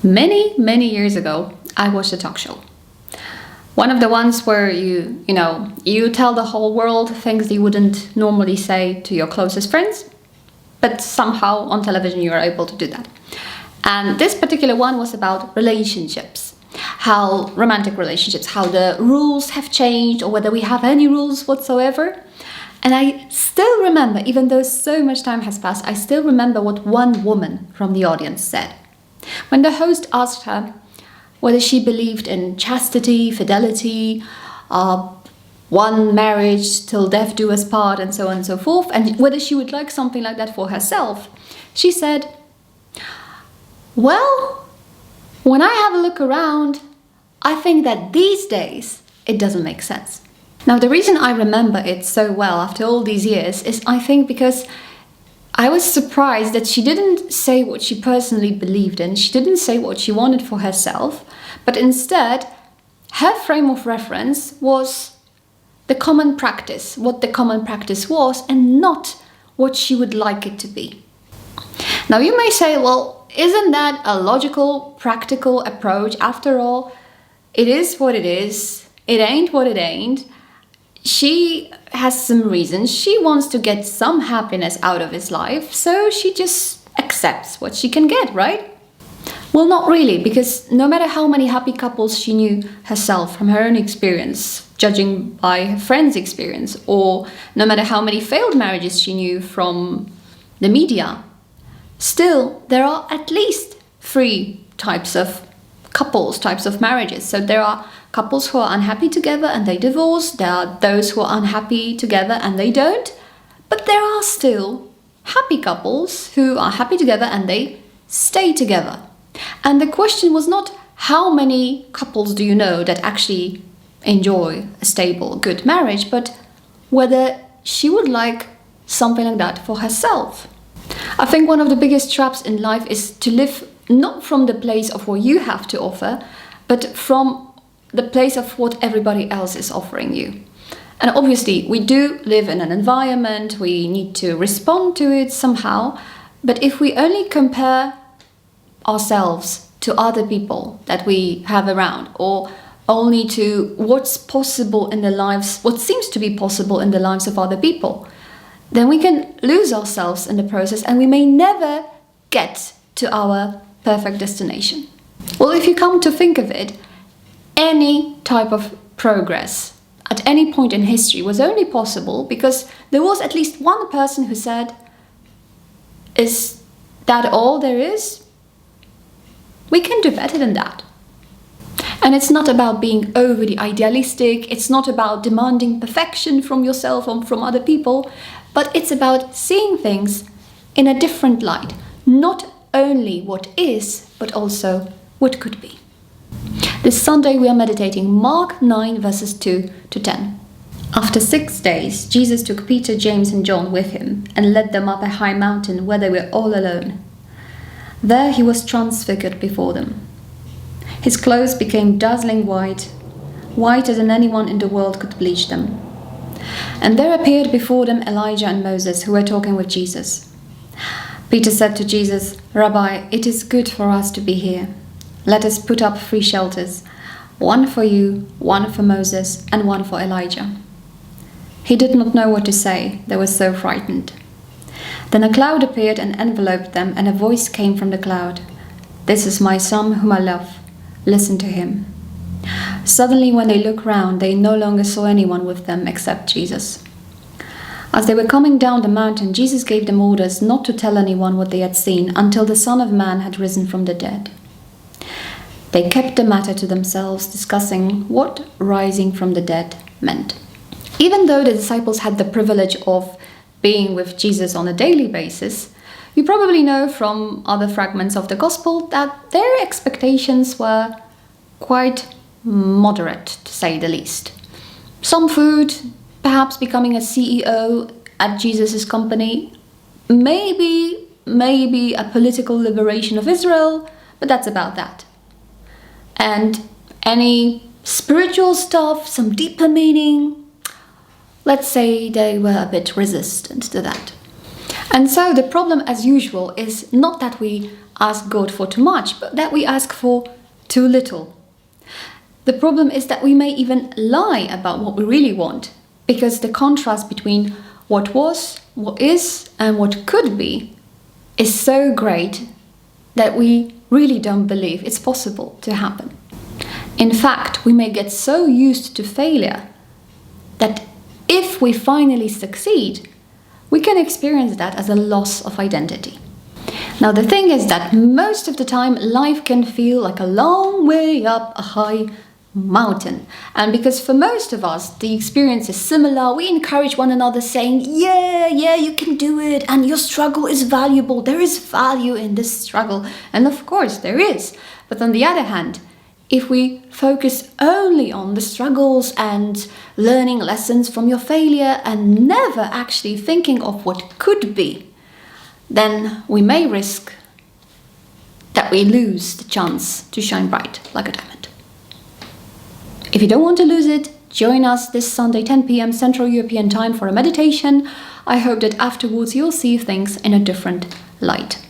Many years ago, I watched a talk show. One of the ones where you tell the whole world things you wouldn't normally say to your closest friends, but somehow on television you are able to do that. And this particular one was about relationships, how romantic relationships, how the rules have changed or whether we have any rules whatsoever. And I still remember, even though so much time has passed, I still remember what one woman from the audience said. When the host asked her whether she believed in chastity, fidelity, one marriage till death do us part, and so on and so forth, and whether she would like something like that for herself, she said, well, when I have a look around, I think that these days it doesn't make sense. Now, the reason I remember it so well after all these years is I think because I was surprised that she didn't say what she personally believed in. She didn't say what she wanted for herself, but instead, her frame of reference was the common practice, what the common practice was, and not what she would like it to be. Now, you may say, well, isn't that a logical, practical approach? After all, it is what it is. It ain't what it ain't. She has some reasons. She wants to get some happiness out of his life, so she just accepts what she can get, right? Well, not really, because no matter how many happy couples she knew herself from her own experience, judging by her friends' experience, or no matter how many failed marriages she knew from the media, still there are at least three types of couples, types of marriages. So there are couples who are unhappy together and they divorce. There are those who are unhappy together and they don't. But there are still happy couples who are happy together and they stay together. And the question was not how many couples do you know that actually enjoy a stable, good marriage, but whether she would like something like that for herself. I think one of the biggest traps in life is to live not from the place of what you have to offer, but from the place of what everybody else is offering you. And obviously, we do live in an environment, we need to respond to it somehow, but if we only compare ourselves to other people that we have around, or only to what's possible in the lives, what seems to be possible in the lives of other people, then we can lose ourselves in the process and we may never get to our perfect destination. Well, if you come to think of it, any type of progress at any point in history was only possible because there was at least one person who said, is that all there is? We can do better than that. And it's not about being overly idealistic, it's not about demanding perfection from yourself or from other people, but it's about seeing things in a different light. Not only what is, but also what could be. This Sunday we are meditating Mark 9 verses 2 to 10. After 6 days, Jesus took Peter, James and John with him and led them up a high mountain where they were all alone. There he was transfigured before them. His clothes became dazzling white, whiter than anyone in the world could bleach them. And there appeared before them Elijah and Moses, who were talking with Jesus. Peter said to Jesus, "Rabbi, it is good for us to be here. Let us put up 3 shelters, one for you, one for Moses, and one for Elijah." He did not know what to say, they were so frightened. Then a cloud appeared and enveloped them, and a voice came from the cloud. "This is my son whom I love. Listen to him." Suddenly, when they looked round, they no longer saw anyone with them except Jesus. As they were coming down the mountain, Jesus gave them orders not to tell anyone what they had seen until the Son of Man had risen from the dead. They kept the matter to themselves, discussing what rising from the dead meant. Even though the disciples had the privilege of being with Jesus on a daily basis, you probably know from other fragments of the Gospel that their expectations were quite moderate, to say the least. Some food, perhaps becoming a CEO at Jesus' company, maybe a political liberation of Israel, but that's about that. And any spiritual stuff, some deeper meaning, let's say they were a bit resistant to that. And so the problem, as usual, is not that we ask God for too much, but that we ask for too little. The problem is that we may even lie about what we really want, because the contrast between what was, what is, and what could be is so great that we really don't believe it's possible to happen. In fact, we may get so used to failure that if we finally succeed, we can experience that as a loss of identity. Now, the thing is that most of the time, life can feel like a long way up a high mountain. And because for most of us, the experience is similar, we encourage one another saying, yeah, you can do it, and your struggle is valuable. There is value in this struggle. And of course, there is. But on the other hand, if we focus only on the struggles and learning lessons from your failure and never actually thinking of what could be, then we may risk that we lose the chance to shine bright like a diamond. If you don't want to lose it, join us this Sunday 10 p.m. Central European Time for a meditation. I hope that afterwards you'll see things in a different light.